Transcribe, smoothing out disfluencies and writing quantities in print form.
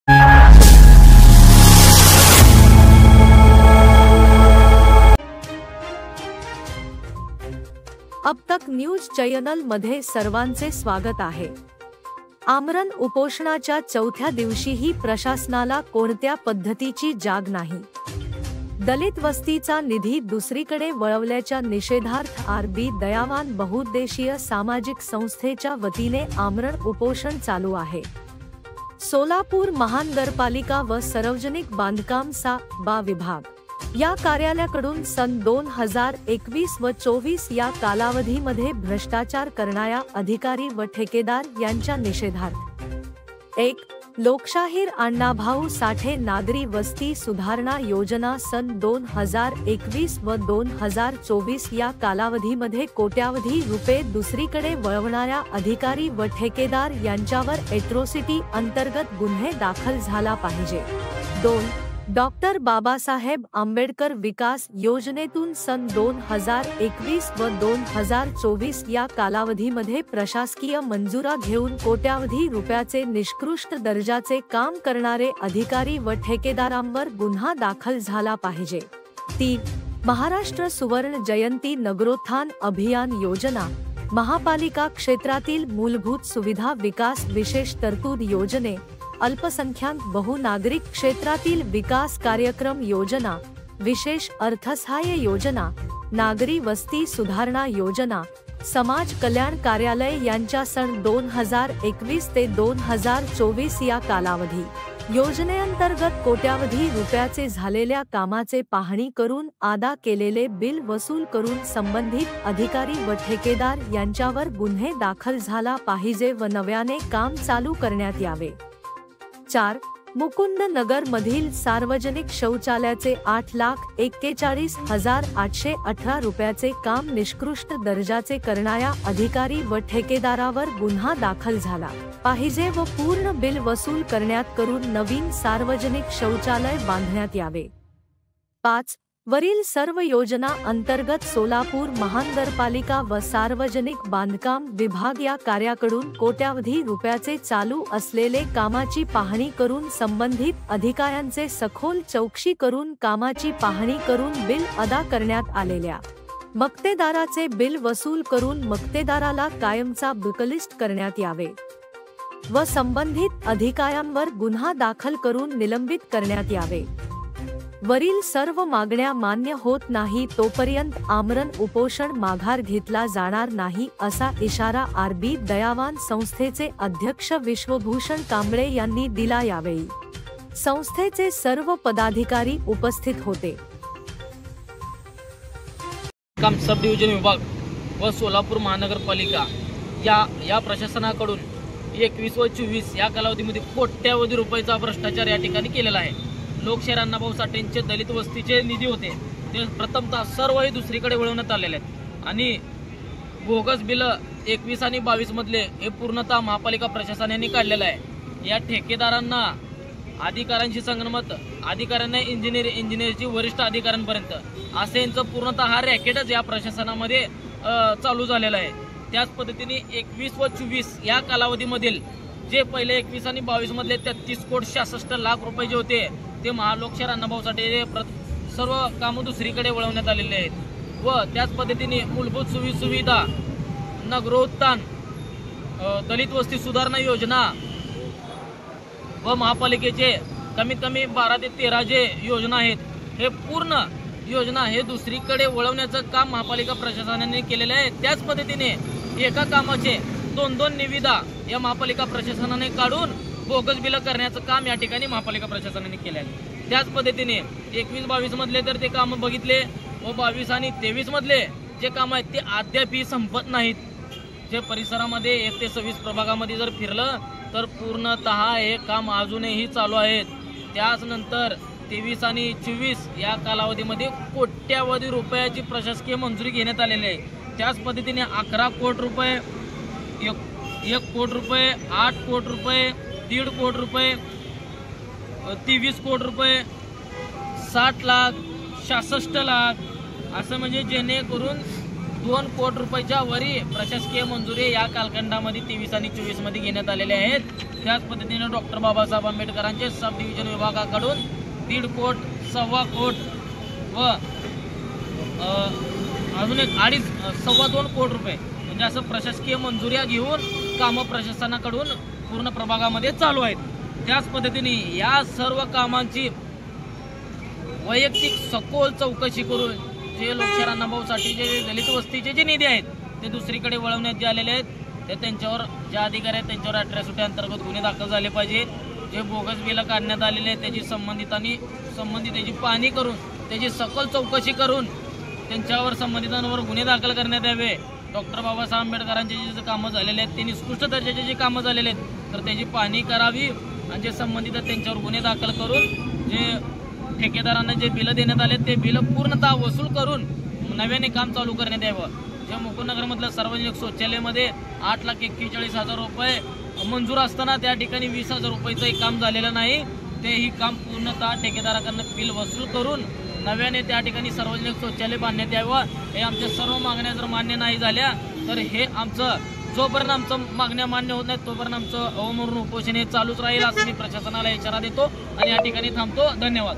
अब तक news channel मध्ये सर्वांचे स्वागत आहे। आमरण उपोषणाच्या चौथ्या दिवशीही प्रशासनाला कोणत्या पद्धतीची जाग नाही। दलित वस्तीचा निधी दुसरीकडे वळवल्याच्या निषेधार्थ आर.बी. दयावान बहुउद्देशीय सामाजिक संस्थेच्या वतीने आमरण उपोषण चालू आहे। सोलापूर महानगरपालिका व सार्वजनिक बांधकाम सा.बा. विभाग या कार्यालयाकडून सन 2021 व 24 या कालावधीमध्ये भ्रष्टाचार करणाऱ्या अधिकारी व ठेकेदार यांच्या निषेधार्थ 1. लोकशाहीर अण्णाभाऊ साठे नागरी वस्ती सुधारणा योजना सन 2021 व 2024 या कालावधीमध्ये कोट्यावधी रुपये दुसरीकडे वळवणाऱ्या अधिकारी व ठेकेदार यांच्यावर एट्रोसिटी अंतर्गत गुन्हे दाखल झाला पाहिजे। 2. डॉक्टर बाबासाहेब आंबेडकर विकास योजनेतून सन 2021 व 2024 या कालावधीमध्ये प्रशासकीय मंजुरा घेऊन कोट्यावधी रुपयाचे निकृष्ट दर्जाचे काम करणारे अधिकारी व ठेकेदारांवर गुन्हा दाखल झाला पाहिजे। 3. महाराष्ट्र सुवर्ण जयंती नगरोत्थान अभियान योजना महापालिका क्षेत्रातील मूलभूत सुविधा विकास विशेष तरतूद योजने अल्पसंख्याक बहुनागरिक क्षेत्रातील विकास कार्यक्रम योजना विशेष अर्थसहाय्य योजना नागरी वस्ती सुधारणा योजना समाज कल्याण कार्यालय यांच्या सन 2021 ते 2024 या कालावधी योजनेअंतर्गत कोट्यावधी रुपयाचे झालेल्या कामाचे पाहणी करून अदा केलेले बिल वसूल करून संबंधित अधिकारी व ठेकेदार यांच्यावर गुन्हे दाखल झाला पाहिजे व नव्याने काम चालू करण्यात यावे। 4. मुकुंद नगर मधील सार्वजनिक शौचालयाचे 8,41,818 रुपयाचे काम निकृष्ट दर्जाचे करणाऱ्या अधिकारी व ठेकेदारावर गुन्हा दाखल झाला पाहिजे व पूर्ण बिल वसूल करण्यात करून नवीन सार्वजनिक शौचालय बांधण्यात यावे। 5. वरील सर्व योजना अंतर्गत सोलापूर महानगरपालिका व सार्वजनिक बांधकाम विभाग या कार्याकडून कोट्यावधी रुपयाचे चालू असलेले कामाची पाहणी करून संबंधित अधिकाऱ्यांचे सखोल चौकशी करून कामाची पाहणी करून बिल अदा करण्यात आलेल्या मक्तेदाराचे बिल वसूल करून मक्तेदाराला कायमचा ब्लॅकलिस्ट करण्यात यावे व संबंधित अधिकाऱ्यांवर गुन्हा दाखल करून निलंबित करण्यात यावे। वरील सर्व मागण्या मान्य होत नाही तोपर्यंत आमरण उपोषण माघार घेतला जाणार नाही असा इशारा आर.बी. दयावान संस्थेचे अध्यक्ष विश्वभूषण कांबळे यांनी दिला। यावेळी संस्थेचे सर्व पदाधिकारी उपस्थित होते। सब डिव्हिजन विभाग व सोलापूर महानगरपालिका या प्रशासनाकडून 21 व 24 या कालावधीमध्ये कोट्यावधी रुपयाचा भ्रष्टाचार या ठिकाणी केलेला आहे। लोकशाहीर अण्णाभाऊ साठेंचे दलित वस्तीचे निधी होते ते प्रथमतः सर्वही दुसरीकडे वळवण्यात आलेले आहेत आणि बोगस बिल 21 आणि 22 मधले हे पूर्णतः महापालिका प्रशासनाने काढलेलं आहे। या ठेकेदारांना अधिकाऱ्यांशी संगनमत अधिकाऱ्यांना इंजिनियरची वरिष्ठ अधिकाऱ्यांपर्यंत असे यांचं पूर्णतः हा रॅकेटच या प्रशासनामध्ये चालू झालेला आहे। त्याच पद्धतीने 21 व 24 या कालावधीमधील जे पहिले 21 आणि 22 मधले 33,66,00,000 रुपये जे होते ते लोकशाहीर अण्णाभाऊ साठे सर्व कामं दुसरीकडे वळवण्यात आलेले आहेत व त्याच पद्धतीने मूलभूत सुविधा नगरोत्थान दलित वस्ती सुधारणा योजना व महापालिकेचे कमीत कमी 12 ते 13 जे योजना आहेत हे पूर्ण योजना हे दुसरीकडे वळवण्याचं काम महापालिका प्रशासनाने केलेले आहे। त्याच पद्धतीने एका कामाचे 2-2 निविदा या महापालिका प्रशासनाने काढून बोगस बिल करण्याचं काम या ठिकाणी महापालिका प्रशासनाने केले आहे। त्याच पद्धतीने 21-22 मधले तर ते काम बघितले व 22 आणि 23 मधले जे काम आहेत ते अद्यापही संपत नाहीत। जे परिसरामध्ये 1 ते 26 प्रभागामध्ये जर फिरलं तर पूर्णतः हे काम अजूनही चालू आहेत। त्याच नंतर 23 आणि 24 या कालावधीमध्ये कोट्यावधी रुपयाची प्रशासकीय मंजुरी घेण्यात आलेली आहे। त्याच पद्धतीने 11 कोटी रुपये 1 कोटी रुपये 8 कोटी रुपये 1.5 कोटी रुपये 23 कोटी रुपये 60 लाख 66 लाख असं म्हणजे जेणेकरून 2 कोटी रुपयाच्या वरी प्रशासकीय मंजुरी या कालखंडामध्ये 23 आणि 24 मध्ये घेण्यात आलेले आहेत. त्याच पद्धतीने डॉक्टर बाबासाहेब आंबेडकरांचे सब डिव्हिजन विभागाकडून 1.5 कोटी, 1.25 कोटी व अजून एक 2.5 कोटी रुपये म्हणजे असं प्रशासकीय मंजुऱ्या घेऊन कामं प्रशासनाकडून पूर्ण प्रभागामध्ये चालू आहेत. त्याच पद्धतीने या सर्व कामांची वैयक्तिक सखोल चौकशी करून जे लोकशाहीर अण्णाभाऊसाठी जे दलित वस्तीचे जे निधी आहेत ते दुसरीकडे वळवण्यात जे आलेले आहेत ते त्यांच्यावर ज्या अधिकारी आहेत त्यांच्यावर अट्रॉसिटी अंतर्गत गुन्हे दाखल झाले पाहिजे. जे बोगस बिलं काढण्यात आलेले आहेत त्याची संबंधित त्याची पाहणी करून त्याची सखोल चौकशी करून त्यांच्यावर संबंधितांवर गुन्हे दाखल करण्यात यावे. डॉक्टर बाबासाहेब आंबेडकरांचे जे कामं झालेले आहेत ते निकृष्ट दर्जाचे जे कामं झालेले आहेत तर त्याची पाहणी करावी आणि जे संबंधित आहेत त्यांच्यावर गुन्हे दाखल करून जे ठेकेदारांना जे बिलं देण्यात आले ते बिलं पूर्णतः वसूल करून नव्याने काम चालू करण्यात यावं. जे मुकुंदनगरमधलं सार्वजनिक शौचालयामध्ये 8,41,000 रुपये मंजूर असताना त्या ठिकाणी 20,000 रुपयाचं एक काम झालेलं नाही. ते ही काम पूर्णतः ठेकेदाराकडनं बिल वसूल करून नव्याने त्या ठिकाणी सार्वजनिक शौचालय बांधण्यात यावं. हे आमच्या सर्व मागण्या जर मान्य नाही झाल्या तर हे आमचं जोपर्यंत आमचं मागण्या मान्य होत नाहीत तोपर्यंत आमचं अवमरण उपोषण हे चालूच राहील असं मी प्रशासनाला इशारा देतो आणि या ठिकाणी थांबतो. धन्यवाद.